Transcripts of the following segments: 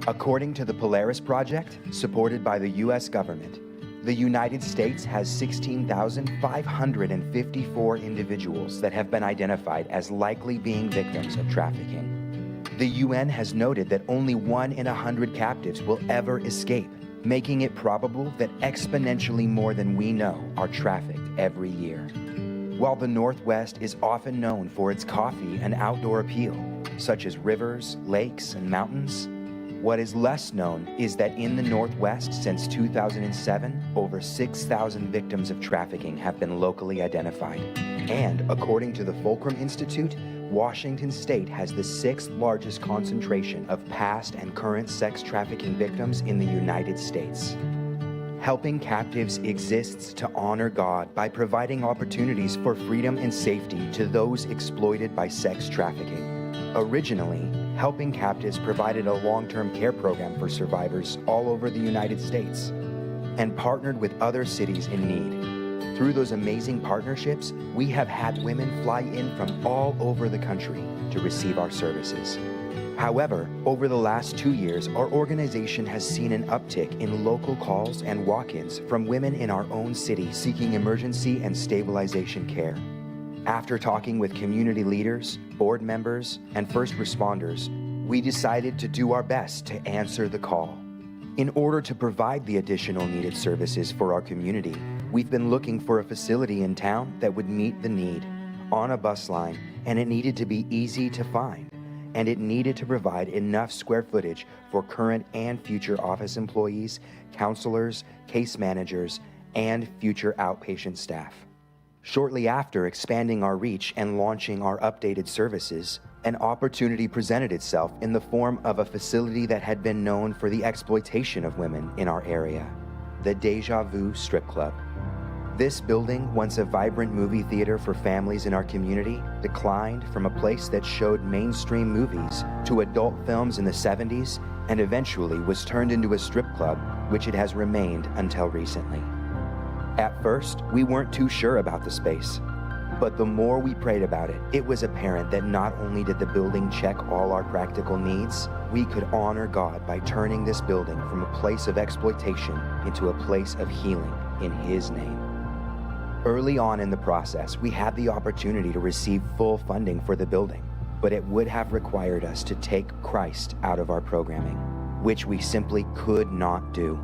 According to the Polaris Project, supported by the U.S. government, the United States has 16,554 individuals that have been identified as likely being victims of trafficking. The UN has noted that only 1 in 100 captives will ever escape, making it probable that exponentially more than we know are trafficked every year. While the Northwest is often known for its coffee and outdoor appeal, such as rivers, lakes, and mountains, what is less known is that in the Northwest since 2007, over 6,000 victims of trafficking have been locally identified. And according to the Fulcrum Institute, Washington State has the 6th largest concentration of past and current sex trafficking victims in the United States. Helping captives exists to honor God by providing opportunities for freedom and safety to those exploited by sex trafficking. Originally, Helping Captives provided a long-term care program for survivors all over the United States and partnered with other cities in need. Through those amazing partnerships, we have had women fly in from all over the country to receive our services. However, over the last 2 years, our organization has seen an uptick in local calls and walk-ins from women in our own city seeking emergency and stabilization care. After talking with community leaders, board members, and first responders, we decided to do our best to answer the call. In order to provide the additional needed services for our community, we've been looking for a facility in town that would meet the need on a bus line, and it needed to be easy to find, and it needed to provide enough square footage for current and future office employees, counselors, case managers, and future outpatient staff. Shortly after expanding our reach and launching our updated services, an opportunity presented itself in the form of a facility that had been known for the exploitation of women in our area, the Deja Vu Strip Club. This building, once a vibrant movie theater for families in our community, declined from a place that showed mainstream movies to adult films in the 70s and eventually was turned into a strip club, which it has remained until recently. At first, we weren't too sure about the space, but the more we prayed about it, it was apparent that not only did the building check all our practical needs, we could honor God by turning this building from a place of exploitation into a place of healing in His name. Early on in the process, we had the opportunity to receive full funding for the building, but it would have required us to take Christ out of our programming, which we simply could not do.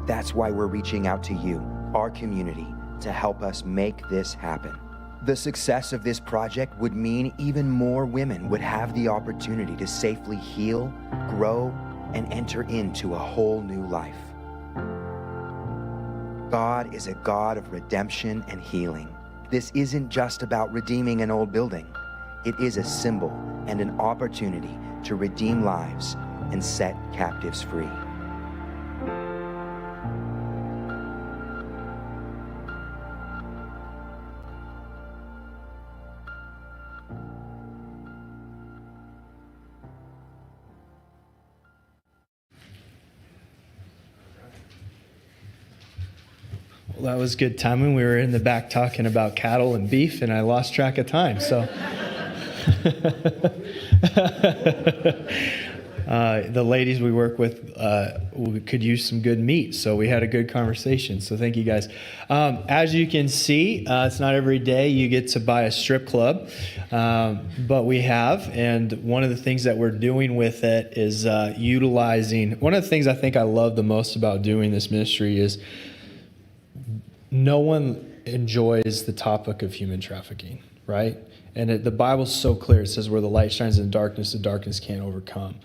That's why we're reaching out to you, our community, to help us make this happen. The success of this project would mean even more women would have the opportunity to safely heal, grow, and enter into a whole new life. God is a God of redemption and healing. This isn't just about redeeming an old building. It is a symbol and an opportunity to redeem lives and set captives free. Well, that was good timing. We were in the back talking about cattle and beef, and I lost track of time. So the ladies we work with we could use some good meat, so we had a good conversation. So thank you guys. As you can see, it's not every day you get to buy a strip club, but we have. And one of the things that we're doing with it is utilizing. One of the things I think I love the most about doing this ministry is no one enjoys the topic of human trafficking, right? And the Bible's so clear. It says where the light shines in darkness, the darkness can't overcome.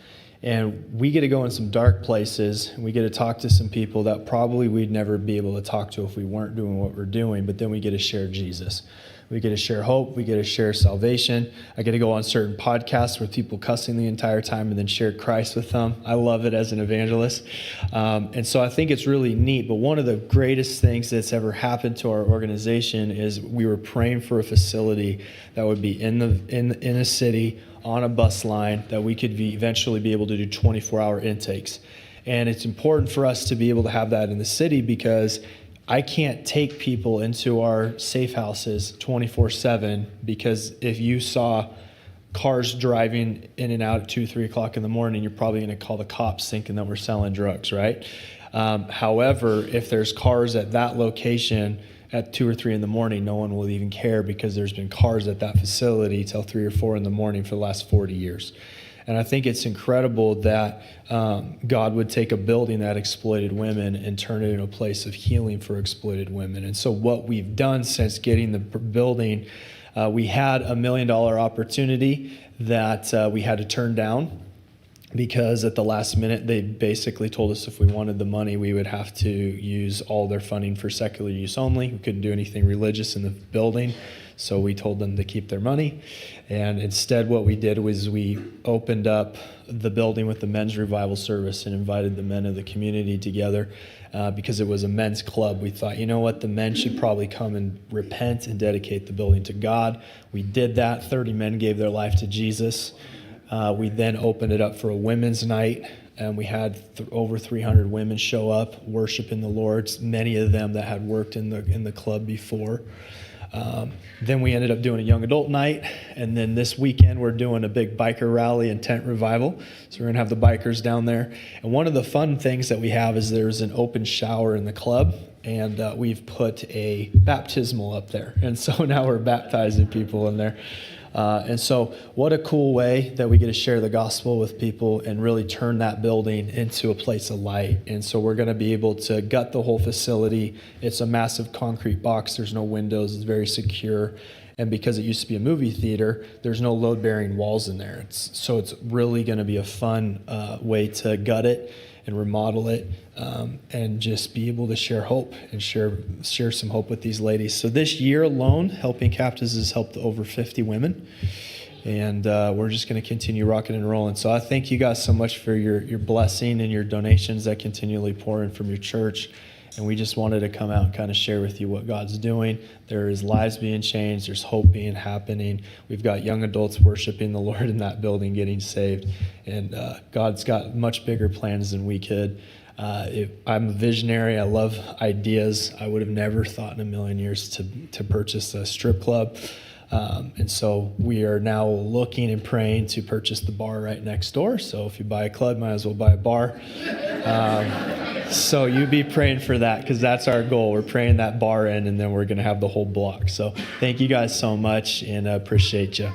And we get to go in some dark places, and we get to talk to some people that probably we'd never be able to talk to if we weren't doing what we're doing, but then we get to share Jesus. We get to share hope. We get to share salvation. I get to go on certain podcasts with people cussing the entire time and then share Christ with them. I love it as an evangelist. And so I think it's really neat. But one of the greatest things that's ever happened to our organization is we were praying for a facility that would be in a city on a bus line that we could eventually be able to do 24-hour intakes. And it's important for us to be able to have that in the city because I can't take people into our safe houses 24/7 because if you saw cars driving in and out at 2, 3 o'clock in the morning, you're probably going to call the cops thinking that we're selling drugs, right? However, if there's cars at that location at 2 or 3 in the morning, no one will even care because there's been cars at that facility till 3 or 4 in the morning for the last 40 years. And I think it's incredible that God would take a building that exploited women and turn it into a place of healing for exploited women. And so what we've done since getting the building, we had $1 million opportunity that we had to turn down because at the last minute, they basically told us if we wanted the money, we would have to use all their funding for secular use only. We couldn't do anything religious in the building. So we told them to keep their money. And instead what we did was we opened up the building with the men's revival service and invited the men of the community together because it was a men's club. We thought, you know what, the men should probably come and repent and dedicate the building to God. We did that. 30 men gave their life to Jesus. We then opened it up for a women's night, and we had over 300 women show up, worshiping the Lord, many of them that had worked in the club before. Then we ended up doing a young adult night, and then this weekend we're doing a big biker rally and tent revival. So we're going to have the bikers down there. And one of the fun things that we have is there's an open shower in the club, and we've put a baptismal up there. And so now we're baptizing people in there. And so what a cool way that we get to share the gospel with people and really turn that building into a place of light. And so we're going to be able to gut the whole facility. It's a massive concrete box. There's no windows. It's very secure. And because it used to be a movie theater, there's no load-bearing walls in there. So it's really going to be a fun way to gut it and remodel it, and just be able to share hope and share some hope with these ladies. So this year alone, Helping Captives has helped over 50 women, and we're just going to continue rocking and rolling. So I thank you guys so much for your blessing and your donations that continually pour in from your church. And we just wanted to come out and kind of share with you what God's doing. There is lives being changed. There's hope being happening. We've got young adults worshiping the Lord in that building, getting saved. And God's got much bigger plans than we could. I'm a visionary. I love ideas. I would have never thought in a million years to purchase a strip club. And so we are now looking and praying to purchase the bar right next door. So if you buy a club, might as well buy a bar. So you be praying for that, because that's our goal. We're praying that bar in, and then we're going to have the whole block. So thank you guys so much, and appreciate you.